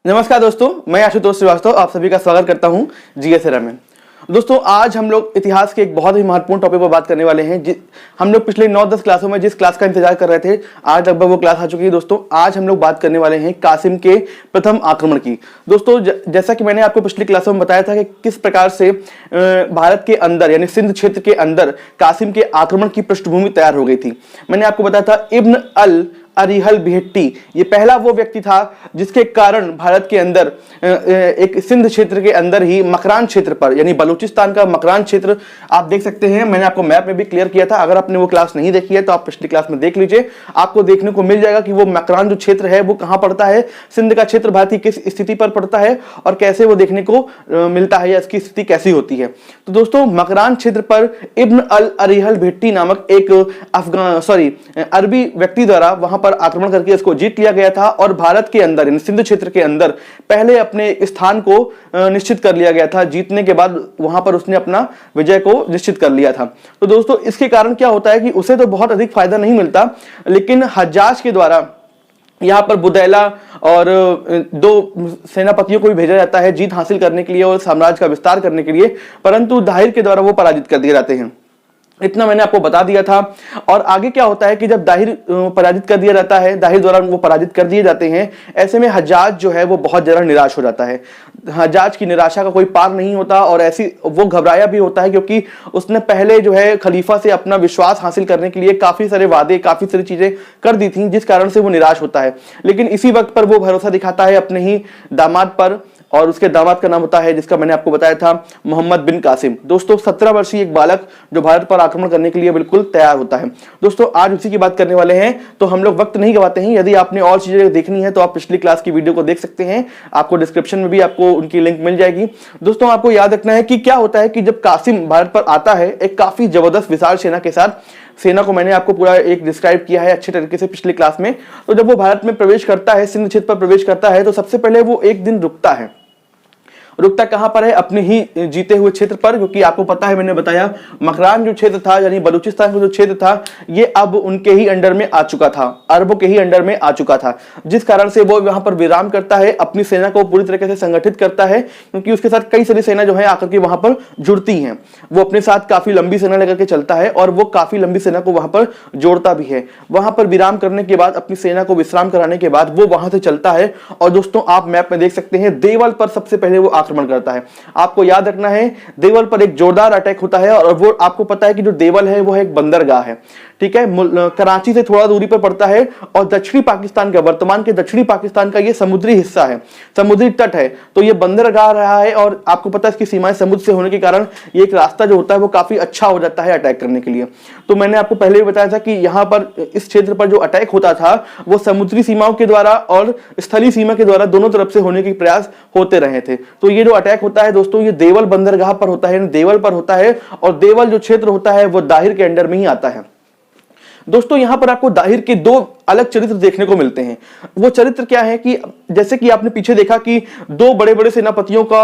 नमस्कार दोस्तों, मैं आशुतोष श्रीवास्तव आप सभी का स्वागत करता हूं जीएसएरा में। दोस्तों, आज हम लोग इतिहास के एक बहुत ही महत्वपूर्ण टॉपिक पर बात करने वाले हैं। हम लोग पिछले 9-10 क्लासों में जिस क्लास का इंतजार कर रहे थे, आज लगभग वो क्लास आ चुकी है। दोस्तों, आज हम लोग बात करने वाले हैं कासिम के प्रथम आक्रमण की। दोस्तों, जैसा कि मैंने आपको पिछली क्लासों में बताया था कि किस प्रकार से भारत के अंदर यानी सिंध क्षेत्र के अंदर कासिम के आक्रमण की पृष्ठभूमि तैयार हो गई थी। मैंने आपको बताया था इब्न अल अरिहल बिहट्टी ये पहला वो व्यक्ति था जिसके कारण भारत के अंदर एक सिंध क्षेत्र के अंदर ही मकरान क्षेत्र पर यानी बलूचिस्तान का मकरान क्षेत्र आप देख सकते हैं। मैंने आपको मैप में भी क्लियर किया था। अगर आपने वो क्लास नहीं देखी है तो आप पिछली क्लास में देख लीजिए, आपको देखने को मिल जाएगा कि वो मकरान जो क्षेत्र है वो कहां पड़ता है, सिंध का क्षेत्र भारत की किस स्थिति पर पड़ता है और कैसे वो देखने को मिलता है या इसकी स्थिति कैसी होती है। तो दोस्तों, मकरान क्षेत्र पर इब्न अल अरिहल बिहट्टी नामक एक अरबी व्यक्ति द्वारा वहां पर आक्रमण करके इसको जीत लिया गया था और भारत के अंदर यानी सिंध क्षेत्र के अंदर पहले अपने स्थान को निश्चित कर लिया गया था। जीतने के बाद वहां पर उसने अपना विजय को निश्चित कर लिया था। तो दोस्तों, इसके कारण क्या होता है कि उसे तो बहुत अधिक फायदा नहीं मिलता, लेकिन हज्जाज के द्वारा यहां पर बुदैला और दो सेनापतियों को भी भेजा जाता है जीत हासिल करने के लिए और साम्राज्य का विस्तार करने के लिए, परंतु दाहिर के द्वारा वो पराजित कर दिए जाते हैं। इतना मैंने आपको बता दिया था। और आगे क्या होता है कि जब दाहिर पराजित कर दिया जाता है, दाहिर द्वारा वो पराजित कर दिए जाते हैं, ऐसे में हज्जाज जो है वो बहुत ज्यादा निराश हो जाता है। हज्जाज की निराशा का कोई पार नहीं होता और ऐसी वो घबराया भी होता है क्योंकि उसने पहले जो है खलीफा से अपना विश्वास हासिल करने के लिए काफी सारे वादे, काफी सारी चीजें कर दी थी, जिस कारण से वो निराश होता है। लेकिन इसी वक्त पर वो भरोसा दिखाता है अपने ही दामाद पर, और उसके दामाद का नाम होता है, जिसका मैंने आपको बताया था, मोहम्मद बिन कासिम। दोस्तों, 17 वर्षीय एक बालक जो भारत पर आक्रमण करने के लिए बिल्कुल तैयार होता है। दोस्तों, आज उसी की बात करने वाले हैं, तो हम लोग वक्त नहीं गवाते हैं। यदि आपने और चीजें देखनी है तो आप पिछली क्लास की वीडियो को देख सकते हैं, आपको डिस्क्रिप्शन में भी आपको उनकी लिंक मिल जाएगी। दोस्तों, आपको याद रखना है कि क्या होता है कि जब कासिम भारत पर आता है एक काफी जबरदस्त विशाल सेना के साथ, सेना को मैंने आपको पूरा एक डिस्क्राइब किया है अच्छे तरीके से पिछली क्लास में। तो जब वो भारत में प्रवेश करता है, सिंध क्षेत्र पर प्रवेश करता है, तो सबसे पहले वो एक दिन रुकता कहां पर है, अपने ही जीते हुए क्षेत्र पर, क्योंकि आपको पता है मैंने बताया मकरान जो क्षेत्र था यानी बलूचिस्तान का जो क्षेत्र था ये अब उनके ही अंडर में आ चुका था, अरबों के ही अंडर में आ चुका था, जिस कारण से वो वहां पर विराम करता है, अपनी सेना को पूरी तरीके से संगठित करता है, क्योंकि उसके साथ कई सारी सेना जो है आकर के वहां पर जुड़ती हैं। वो अपने साथ काफी लंबी सेना लेकर के चलता है और वो काफी लंबी सेना को वहां पर जोड़ता भी है। वहां पर विराम करने के बाद, अपनी सेना को विश्राम कराने के बाद वो वहां से चलता है और दोस्तों आप मैप में देख सकते हैं देवल पर सबसे पहले वो आक्रमण करता है। आपको याद रखना है देवल पर एक जोरदार अटैक होता है और वो आपको पता है कि जो देवल है वो एक बंदरगाह है, ठीक है, कराची से थोड़ा दूरी पर पड़ता है और दक्षिणी पाकिस्तान का, वर्तमान के दक्षिणी पाकिस्तान का ये समुद्री हिस्सा है, समुद्री तट है। तो ये बंदरगाह रहा है और आपको पता है इसकी सीमाएं समुद्र से होने के कारण ये एक रास्ता जो होता है वो काफी अच्छा हो जाता है अटैक करने के लिए। तो मैंने आपको पहले भी बताया था कि यहां पर इस क्षेत्र पर जो अटैक होता था वो समुद्री सीमाओं के द्वारा और स्थलीय सीमा के द्वारा दोनों तरफ से होने के प्रयास होते रहे थे। तो ये जो अटैक होता है दोस्तों ये देवल बंदरगाह पर होता है, देवल पर होता है और देवल जो क्षेत्र होता है वो दाहिर के अंडर में ही आता है। दोस्तों, यहां पर आपको दाहिर के दो अलग चरित्र देखने को मिलते हैं। वो चरित्र क्या है कि जैसे कि आपने पीछे देखा कि दो बड़े बड़े सेनापतियों का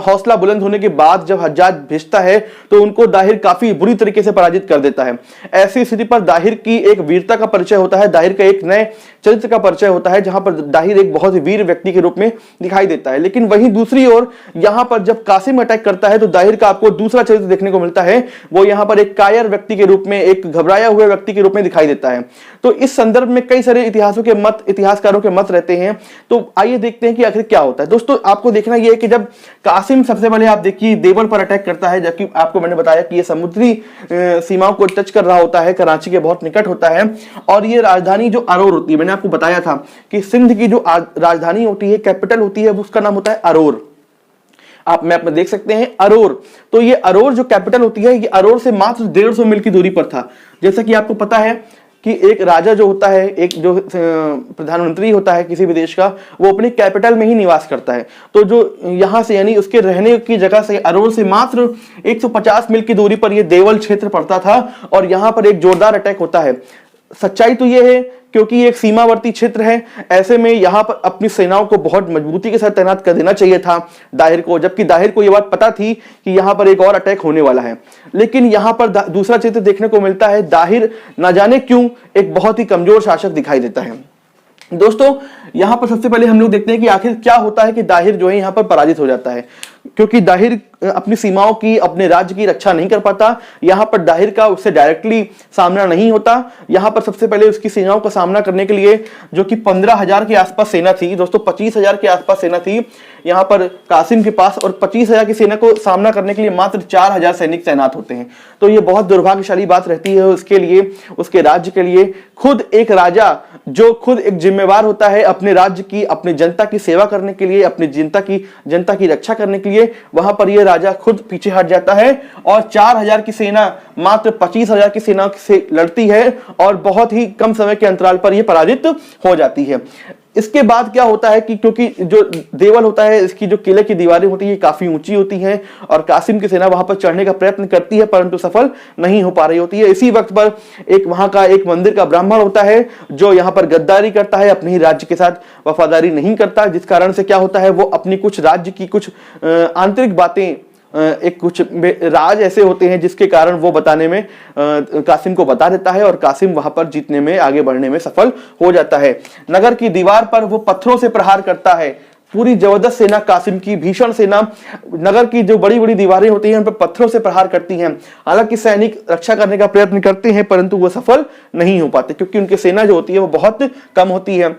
हौसला बुलंद होने के बाद जब हज्जाज भेजता है तो उनको दाहिर काफी बुरी तरीके से पराजित कर देता है। ऐसी स्थिति पर दाहिर की एक वीरता का परिचय होता है, दाहिर का एक नए चरित्र का परिचय होता है, जहां पर दाहिर एक बहुत ही वीर व्यक्ति के रूप में दिखाई देता है। लेकिन वहीं दूसरी ओर यहां पर जब कासिम अटैक करता है तो दाहिर का आपको दूसरा चरित्र देखने को मिलता है। वो यहां पर एक कायर व्यक्ति के रूप में, एक घबराया हुए व्यक्ति के रूप में दिखाई देता है। तो इस संदर्भ में कई सारे इतिहासकारों के मत रहते हैं। तो आइए देखते हैं कि आखिर क्या होता है। दोस्तों, आपको देखना यह है कि जब कासिम सबसे पहले आप देखिए देवल पर अटैक करता है, जबकि आपको मैंने बताया कि यह समुद्री सीमाओं को टच कर रहा होता है, कराची के बहुत निकट होता है और ये राजधानी जो अरोर होती है, मैंने आपको बताया था कि सिंध की जो राजधानी होती है, कैपिटल होती है, उसका नाम होता है अरोर। आप मैप में देख सकते हैं अरोर। तो ये अरोर जो कैपिटल होती है, ये अरोर से मात्र 150 मील की दूरी पर था। जैसा कि आपको पता है कि एक राजा जो होता है, एक जो प्रधानमंत्री होता है किसी भी देश का, वो अपनी कैपिटल में ही निवास करता है। तो जो यहाँ से यानी उसके रहने की जगह से अरोर से मात्र 150 मील की दूरी पर ये देवल क्षेत्र पड़ता था और यहाँ पर एक जोरदार अटैक होता है। सच्चाई तो यह है क्योंकि ये एक सीमावर्ती क्षेत्र है, ऐसे में यहां पर अपनी सेनाओं को बहुत मजबूती के साथ तैनात कर देना चाहिए था दाहिर को, जबकि दाहिर को यह बात पता थी कि यहां पर एक और अटैक होने वाला है। लेकिन यहां पर दूसरा चित्र देखने को मिलता है, दाहिर ना जाने क्यों एक बहुत ही कमजोर शासक दिखाई देता है। दोस्तों यहाँ पर सबसे पहले हम लोग देखते हैं कि आखिर क्या होता है कि दाहिर जो है यहाँ पर पराजित हो जाता है, क्योंकि दाहिर अपनी सीमाओं की, अपने राज्य की रक्षा नहीं कर पाता। यहाँ पर दाहिर का उससे डायरेक्टली सामना नहीं होता। यहाँ पर सबसे पहले उसकी सेनाओं का सामना करने के लिए, जो कि 15,000 के आसपास सेना थी दोस्तों, 25,000 के आसपास सेना थी यहाँ पर कासिम के पास, और 25,000 की सेना को सामना करने के लिए मात्र 4,000 सैनिक तैनात होते हैं। तो ये बहुत दुर्भाग्यशाली बात रहती है उसके लिए, उसके राज्य के लिए। खुद एक राजा जो खुद एक जिम्मेवार होता है अपने राज्य की, अपनी जनता की सेवा करने के लिए, अपनी जनता की रक्षा करने के लिए, वहां पर यह राजा खुद पीछे हट जाता है और 4,000 की सेना मात्र 25,000 की सेना से लड़ती है और बहुत ही कम समय के अंतराल पर यह पराजित हो जाती है। इसके बाद क्या होता है कि क्योंकि जो देवल होता है, इसकी जो किले की दीवारें होती है काफी ऊंची होती हैं और कासिम की सेना वहां पर चढ़ने का प्रयत्न करती है परंतु सफल नहीं हो पा रही होती है। इसी वक्त पर एक वहां का एक मंदिर का ब्राह्मण होता है जो यहाँ पर गद्दारी करता है, अपने ही राज्य के साथ वफादारी नहीं करता, जिस कारण से क्या होता है वो अपनी कुछ राज्य की कुछ आंतरिक बातें, एक कुछ राज ऐसे होते हैं जिसके कारण वो बताने में कासिम को बता देता है और कासिम वहां पर जीतने में, आगे बढ़ने में सफल हो जाता है। नगर की दीवार पर वो पत्थरों से प्रहार करता है। पूरी जबरदस्त सेना कासिम की, भीषण सेना, नगर की जो बड़ी बड़ी दीवारें होती हैं उन पर पत्थरों से प्रहार करती हैं। हालांकि सैनिक रक्षा करने का प्रयत्न करते हैं परंतु वो सफल नहीं हो पाते क्योंकि उनकी सेना जो होती है वो बहुत कम होती है।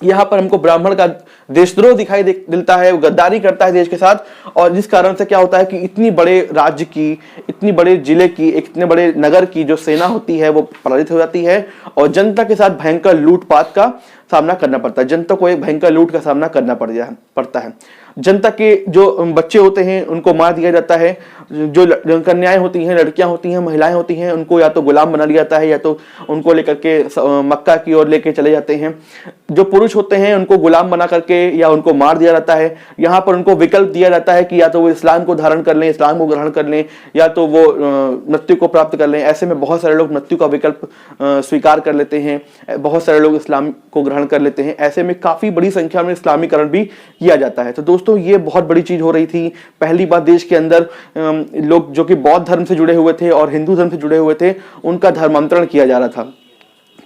यहाँ पर हमको ब्राह्मण का देशद्रोह दिखाई देता है, वो गद्दारी करता है देश के साथ, और जिस कारण से क्या होता है कि इतनी बड़े राज्य की, इतनी बड़े जिले की, इतने बड़े नगर की जो सेना होती है वो पराजित हो जाती है और जनता के साथ भयंकर लूटपाट का सामना करना पड़ता है। जनता को एक भयंकर लूट का सामना करना पड़ता है। जनता के जो बच्चे होते हैं उनको मार दिया जाता है, जो कन्याएं होती हैं, लड़कियां होती हैं, महिलाएं होती हैं, उनको या तो गुलाम बना लिया जाता है या तो उनको लेकर के मक्का की ओर लेके चले जाते हैं। जो पुरुष होते हैं उनको गुलाम बना करके या उनको मार दिया जाता है। यहाँ पर उनको विकल्प दिया जाता है कि या तो वो इस्लाम को धारण कर लें, इस्लाम को ग्रहण कर लें, या तो वो मृत्यु को प्राप्त कर लें। ऐसे में बहुत सारे लोग मृत्यु का विकल्प स्वीकार कर लेते हैं, बहुत सारे लोग इस्लाम को ग्रहण कर लेते हैं। ऐसे में काफी बड़ी संख्या में इस्लामीकरण भी किया जाता है। तो दोस्तों ये बहुत बड़ी चीज हो रही थी। पहली बार देश के अंदर लोग जो कि बौद्ध धर्म से जुड़े हुए थे और हिंदू धर्म से जुड़े हुए थे उनका धर्मांतरण किया जा रहा था।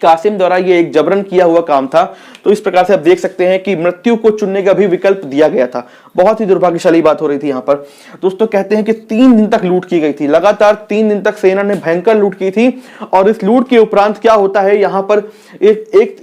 कासिम द्वारा ये एक जबरन किया हुआ काम था। तो इस प्रकार से आप देख सकते हैं कि मृत्यु को चुनने का भी विकल्प दिया गया था। बहुत ही दुर्भाग्यशाली बात हो रही थी यहाँ पर। दोस्तों कहते हैं कि 3 दिन तक लूट की गई थी, लगातार 3 दिन तक सेना ने भयंकर लूट की थी। और इस लूट के उपरांत क्या होता है, यहाँ पर एक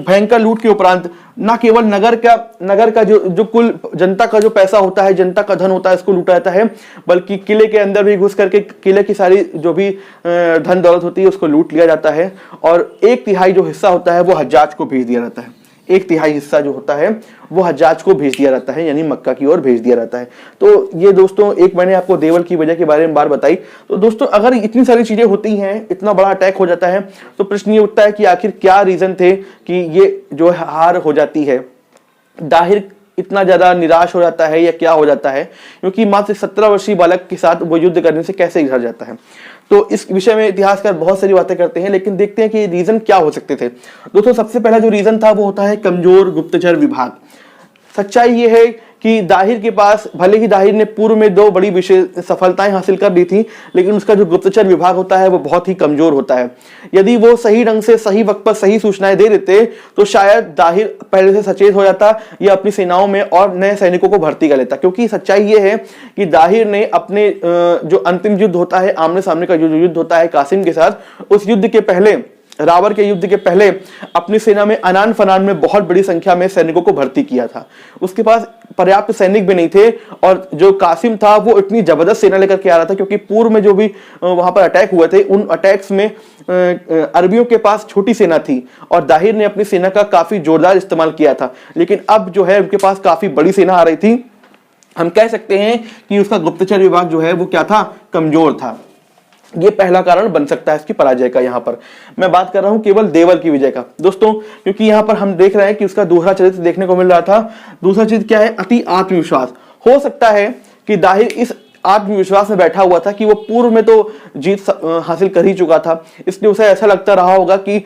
भयंकर लूट के उपरांत न केवल नगर का जो कुल जनता का जो पैसा होता है, जनता का धन होता है, इसको लूटा जाता है, बल्कि किले के अंदर भी घुस करके किले की सारी जो भी धन दौलत होती है उसको लूट लिया जाता है। और 1/3 जो हिस्सा होता है वो हज्जाज को भेज दिया जाता है। 1/3 हिस्सा जो होता है वो हज्जाज को भेज दिया जाता है, यानी मक्का की ओर भेज दिया जाता है। तो ये दोस्तों एक मैंने आपको देवल की वजह के बारे में बात बताई। तो दोस्तों अगर इतनी सारी चीजें होती हैं, इतना बड़ा अटैक हो जाता है, तो प्रश्न ये उठता है कि आखिर क्या रीजन थे कि ये जो हार हो जाती है। दाहिर इतना ज्यादा निराश हो जाता है या क्या हो जाता है, क्योंकि मात्र 17 वर्षीय बालक के साथ वो युद्ध करने से कैसे हार जाता है। तो इस विषय में इतिहासकार बहुत सारी बातें करते हैं, लेकिन देखते हैं कि रीजन क्या हो सकते थे। दोस्तों सबसे पहला जो रीजन था वो होता है कमजोर गुप्तचर विभाग। सच्चाई ये है कि दाहिर के पास, भले ही दाहिर ने पूर्व में 2 बड़ी विशेष सफलताएं हासिल कर ली थी, लेकिन उसका जो गुप्तचर विभाग होता है वो बहुत ही कमजोर होता है। यदि वो सही ढंग से सही वक्त पर सही सूचनाएं दे देते तो शायद दाहिर पहले से सचेत हो जाता या अपनी सेनाओं में और नए सैनिकों को भर्ती कर लेता। क्योंकि सच्चाई ये है कि दाहिर ने अपने जो अंतिम युद्ध होता है, आमने सामने का जो युद्ध होता है कासिम के साथ, उस युद्ध के पहले, रावर के युद्ध के पहले अपनी सेना में अनान फनान में बहुत बड़ी संख्या में सैनिकों को भर्ती किया था। उसके पास पर्याप्त सैनिक भी नहीं थे और जो कासिम था वो इतनी जबरदस्त सेना लेकर के आ रहा था, क्योंकि पूर्व में जो भी वहां पर अटैक हुए थे उन अटैक्स में अरबियों के पास छोटी सेना थी और दाहिर ने अपनी सेना का काफी जोरदार इस्तेमाल किया था। लेकिन अब जो है उनके पास काफी बड़ी सेना आ रही थी। हम कह सकते हैं कि उसका गुप्तचर विभाग जो है वो क्या था, कमजोर था। ये पहला कारण बन सकता है इसकी पराजय का। यहां पर मैं बात कर रहा हूं केवल देवल की विजय का दोस्तों, क्योंकि यहां पर हम देख रहे हैं कि उसका दूसरा चरित्र देखने को मिल रहा था। दूसरा चरित्र क्या है, अति आत्मविश्वास। हो सकता है कि दाहिर इस आत्मविश्वास में बैठा हुआ था कि वो पूर्व में तो जीत हासिल कर ही चुका था, इसलिए उसे ऐसा लगता रहा होगा कि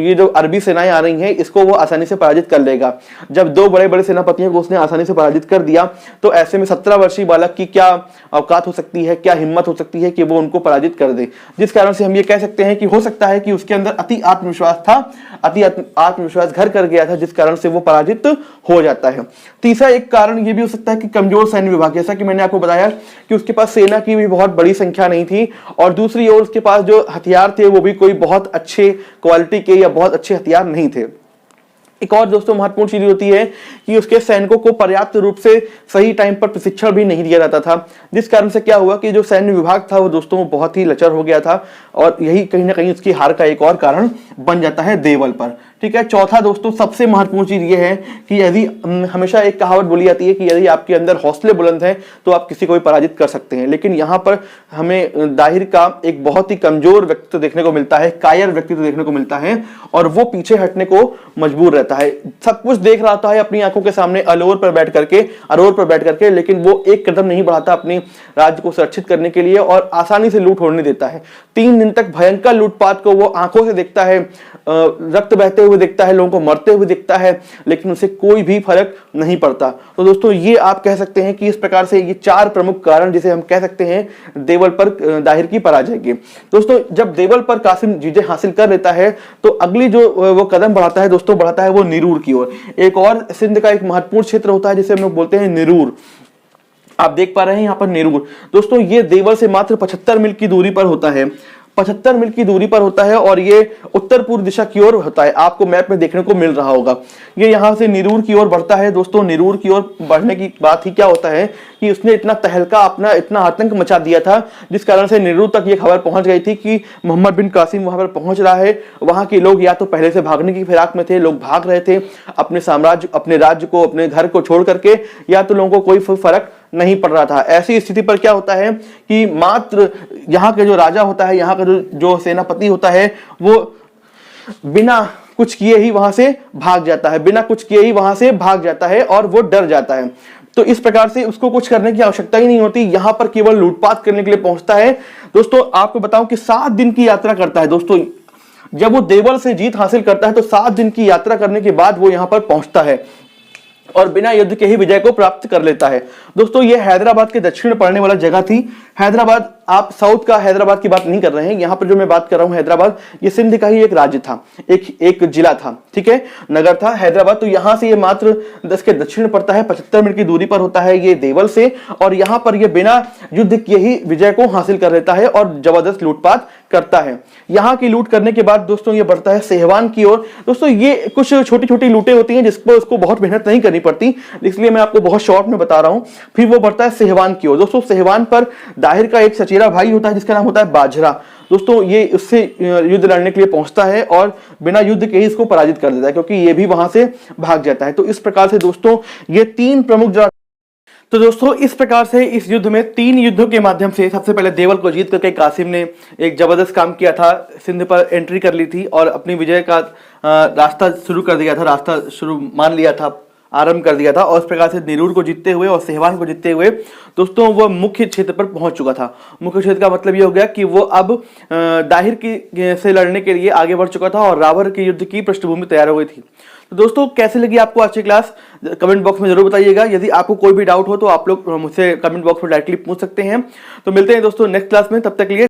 ये जो अरबी सेनाएं आ रही हैं इसको वो आसानी से पराजित कर लेगा। जब दो बड़े बड़े सेनापतियों को उसने आसानी से पराजित कर दिया तो ऐसे में 17 वर्षीय बालक की क्या औकात हो सकती है, क्या हिम्मत हो सकती है कि वो उनको पराजित कर दे। जिस कारण से हम ये कह सकते हैं कि हो सकता है कि उसके अंदर अति आत्मविश्वास था, अति आत्मविश्वास घर कर गया था, जिस कारण से वो पराजित हो जाता है। तीसरा एक कारण ये भी हो सकता है कि कमजोर सैन्य विभाग, जैसा कि मैंने आपको बताया कि उसके पास सेना की भी बहुत बड़ी संख्या नहीं थी और दूसरी ओर उसके पास जो हथियार थे वो भी कोई बहुत अच्छे क्वालिटी के या बहुत अच्छे हथियार नहीं थे। एक और दोस्तों महत्वपूर्ण चीज होती है कि उसके सैनिकों को पर्याप्त रूप से सही टाइम पर प्रशिक्षण भी नहीं दिया जाता था, जिस कारण से क्या हुआ कि जो सैन्य विभाग था वो दोस्तों बहुत ही लचर हो गया था और यही कहीं ना कहीं उसकी हार का एक और कारण बन जाता है देवल पर। ठीक है। चौथा दोस्तों सबसे महत्वपूर्ण चीज ये है कि यदि हमेशा एक कहावत बोली जाती है कि यदि आपके अंदर हौसले बुलंद हैं तो आप किसी को भी पराजित कर सकते हैं, लेकिन यहाँ पर हमें दाहिर का एक बहुत ही कमजोर व्यक्तित्व देखने को मिलता है, कायर व्यक्तित्व देखने को मिलता है और वो पीछे हटने को मजबूर रहता है। सब कुछ देख रहा था है अपनी आंखों के सामने अरोर पर बैठ करके, लेकिन वो एक कदम नहीं बढ़ाता अपने राज्य को सुरक्षित करने के लिए और आसानी से लूट होने देता है। 3 दिन तक भयंकर लूटपाट को वो आंखों से देखता है, रक्त बहते हुए देखता है, लोगों को मरते हुए देखता है, लेकिन उसे कोई भी फर्क नहीं पड़ता। तो दोस्तों ये आप कह सकते हैं कि इस प्रकार से ये 4 प्रमुख कारण जिसे हम कह सकते हैं देवल पर दाहिर की पराजय के। दोस्तों जब देवल पर कासिम जीतें हासिल कर लेता है तो अगली जो वो कदम बढ़ाता है दोस्तों, बढ़ाता है वो निरूर की ओर। एक और सिंध का एक महत्वपूर्ण क्षेत्र होता है जिसे हम लोग बोलते हैं निरूर। आप देख पा रहे हैं यहाँ पर निरूर दोस्तों, ये देवल से मात्र 75 मील की दूरी पर होता है, 75 मील की दूरी पर होता है और ये उत्तर पूर्व दिशा की ओर होता है। आपको मैप में देखने को मिल रहा होगा। ये यहाँ से निरूर की ओर बढ़ता है। दोस्तों निरूर की ओर बढ़ने की बात ही क्या होता है कि उसने इतना तहलका, अपना इतना आतंक मचा दिया था जिस कारण से निरूर तक ये खबर पहुंच गई थी कि मोहम्मद बिन कासिम वहां पर पहुंच रहा है। वहां के लोग या तो पहले से भागने की फिराक में थे, लोग भाग रहे थे अपने साम्राज्य, अपने राज्य को, अपने घर को छोड़ करके, या तो लोगों को कोई फर्क नहीं पड़ रहा था। ऐसी स्थिति पर क्या होता है कि मात्र यहाँ के जो राजा होता है, यहाँ का जो सेनापति होता है, वो बिना कुछ किए ही वहां से भाग जाता है, बिना कुछ किए ही वहां से भाग जाता है और वो डर जाता है। तो इस प्रकार से उसको कुछ करने की आवश्यकता ही नहीं होती, यहां पर केवल लूटपाट करने के लिए पहुंचता है। दोस्तों आपको बताऊं कि 7 दिन की यात्रा करता है। दोस्तों जब वो देवल से जीत हासिल करता है तो 7 दिन की यात्रा करने के बाद वो यहां पर पहुंचता है और बिना युद्ध के ही विजय को प्राप्त कर लेता है। दोस्तों ये हैदराबाद के दक्षिण में पड़ने वाला जगह थी। हैदराबाद, आप साउथ का हैदराबाद की बात नहीं कर रहे हैं, यहाँ पर जो मैं बात कर रहा हूँ हैदराबाद, ये सिंध का ही एक राज्य था, एक जिला था, ठीक है, नगर था हैदराबाद। तो यहाँ से ये मात्र 10 के दक्षिण में पड़ता है, 75 मिनट की दूरी पर होता है ये देवल से, और यहाँ पर ये बिना युद्ध किए ही विजय को हासिल कर लेता है और जबरदस्त लूटपाट करता है। यहाँ की लूट करने के बाद दोस्तों ये बढ़ता है सेहवान की ओर। दोस्तों ये कुछ छोटी छोटी लूटें होती हैं जिस पर उसको बहुत मेहनत नहीं करनी पड़ती, इसलिए मैं आपको बहुत शॉर्ट में बता रहा हूँ। फिर वो बढ़ता है सेहवान की ओर। दोस्तों सेहवान पर दाहिर का एक सचेरा भाई होता है जिसका नाम होता है बाजरा। दोस्तों ये उससे युद्ध लड़ने के लिए पहुंचता है और बिना युद्ध के ही इसको पराजित कर देता है, क्योंकि ये भी वहां से भाग जाता है। तो इस प्रकार से दोस्तों ये 3 प्रमुख तो दोस्तों इस प्रकार से इस युद्ध में 3 युद्धों के माध्यम से सबसे पहले देवल को जीत करके कासिम ने एक जबरदस्त काम किया था, सिंध पर एंट्री कर ली थी और अपनी विजय का रास्ता शुरू कर दिया था, रास्ता शुरू मान लिया था, आरंभ कर दिया था। और इस प्रकार से निरूर को जीतते हुए और सेहवान को जीतते हुए दोस्तों वो मुख्य क्षेत्र पर पहुंच चुका था। मुख्य क्षेत्र का मतलब ये हो गया कि वो अब दाहिर की से लड़ने के लिए आगे बढ़ चुका था और रावण के युद्ध की पृष्ठभूमि तैयार हो गई थी। तो दोस्तों कैसे लगी आपको आज की क्लास, कमेंट बॉक्स में जरूर बताइएगा। यदि आपको कोई भी डाउट हो तो आप लोग मुझसे कमेंट बॉक्स में डायरेक्टली पूछ सकते हैं। तो मिलते हैं दोस्तों नेक्स्ट क्लास में, तब तक के लिए